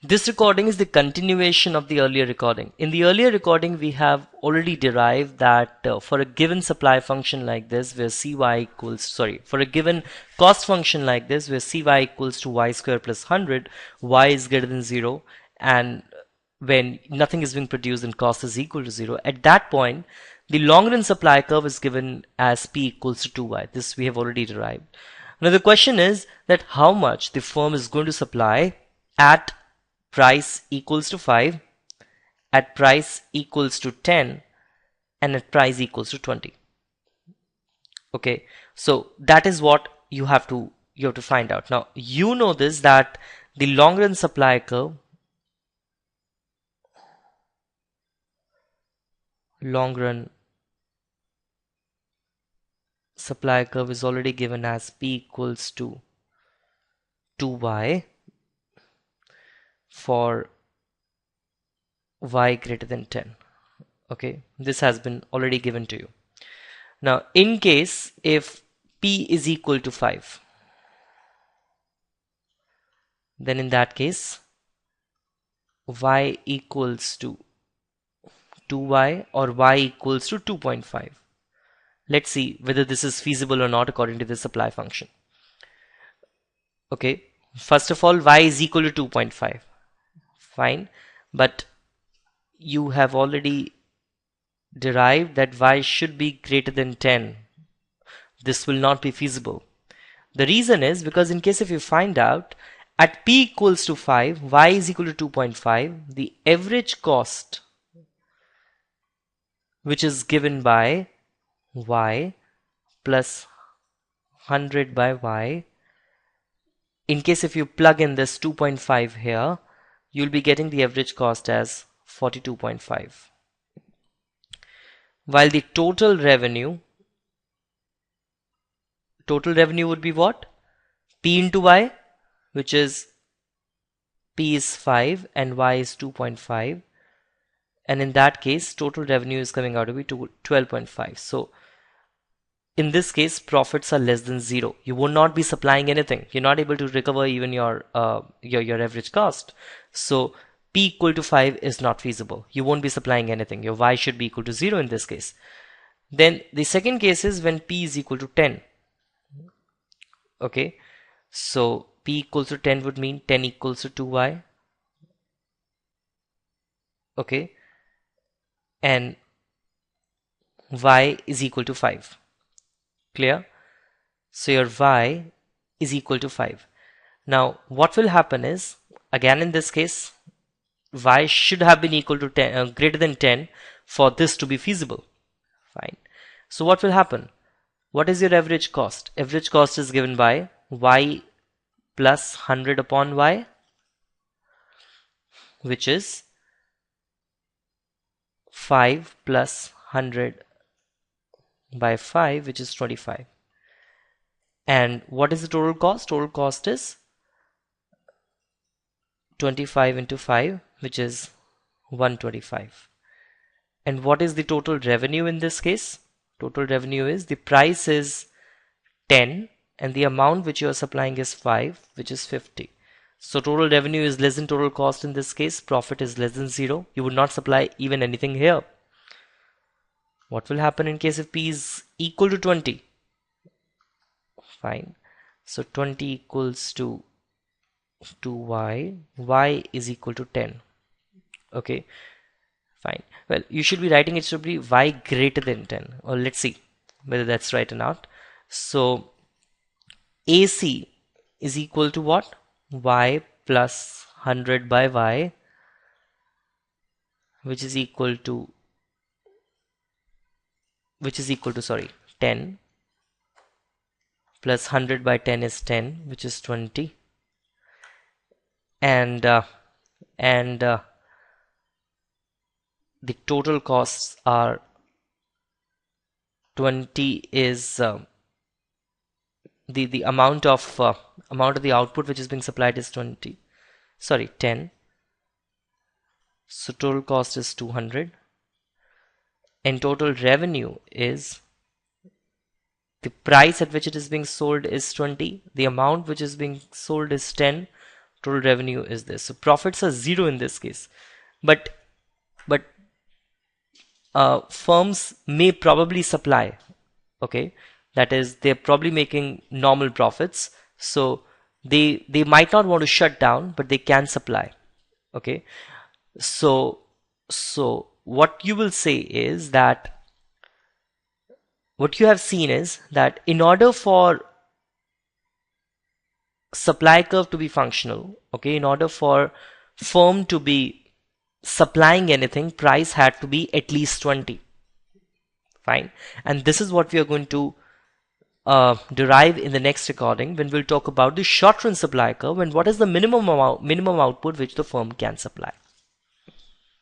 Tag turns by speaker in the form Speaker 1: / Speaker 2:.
Speaker 1: This recording is the continuation of the earlier recording. In the earlier recording, we have already derived that for a given supply function like this, where for a given cost function like this, where cy equals to y square plus 100, y is greater than 0, and when nothing is being produced and cost is equal to 0, at that point, the long run supply curve is given as p equals to 2y. This we have already derived. Now the question is that how much the firm is going to supply at price equals to 5, at price equals to 10, and at price equals to 20. Okay, so that is what you have to find out. Now you know this, that the long run supply curve, is already given as p equals to 2y for y greater than 10. Okay, this has been already given to you. Now in case if p is equal to 5, then in that case y equals to 2y or y equals to 2.5. Let's see whether this is feasible or not according to the supply function. Okay, first of all, y is equal to 2.5. Fine, but you have already derived that y should be greater than 10. This will not be feasible. The reason is because in case if you find out at p equals to 5, y is equal to 2.5, the average cost which is given by y plus 100 by y, in case if you plug in this 2.5 here, you'll be getting the average cost as 42.5. While the total revenue would be what? P into y, which is p is 5 and y is 2.5, and in that case total revenue is coming out to be 12.5. So in this case profits are less than 0. You will not be supplying anything. You're not able to recover even your average cost. So p equal to 5 is not feasible. You won't be supplying anything. Your y should be equal to 0 in this case. Then the second case is when p is equal to 10. Okay, so p equals to 10 would mean 10 equals to 2y. Okay, and y is equal to 5. Clear? So your y is equal to 5. Now what will happen is, again in this case, y should have been equal to 10, greater than 10 for this to be feasible. Fine. So what will happen? What is your average cost? Average cost is given by y plus 100 upon y, which is 5 plus 100 by 5, which is 25. And what is the total cost? Total cost is 25 into 5, which is 125. And what is the total revenue in this case? Total revenue is, the price is 10 and the amount which you are supplying is 5, which is 50. So total revenue is less than total cost in this case. Profit is less than 0. You would not supply even anything here. What will happen in case if p is equal to 20? Fine. So 20 equals to 2y. Y is equal to 10. Okay. Fine. Well, you should be writing it should be y greater than 10. Or let's see whether that's right or not. So AC is equal to what? Y plus 100 by y, which is equal to 10 plus 100 by 10 is 10, which is 20, and the total costs are 20 is the amount of the output which is being supplied is 10. So total cost is 200, and total revenue is, the price at which it is being sold is 20, the amount which is being sold is 10, total revenue is this. So profits are 0 in this case, but but firms may probably supply. Okay, that is, they're probably making normal profits, so they might not want to shut down, but they can supply. Okay, so what you will say is that what you have seen is that in order for supply curve to be functional, okay, in order for firm to be supplying anything, price had to be at least 20. Fine. And this is what we are going to derive in the next recording when we'll talk about the short run supply curve and what is the minimum output which the firm can supply.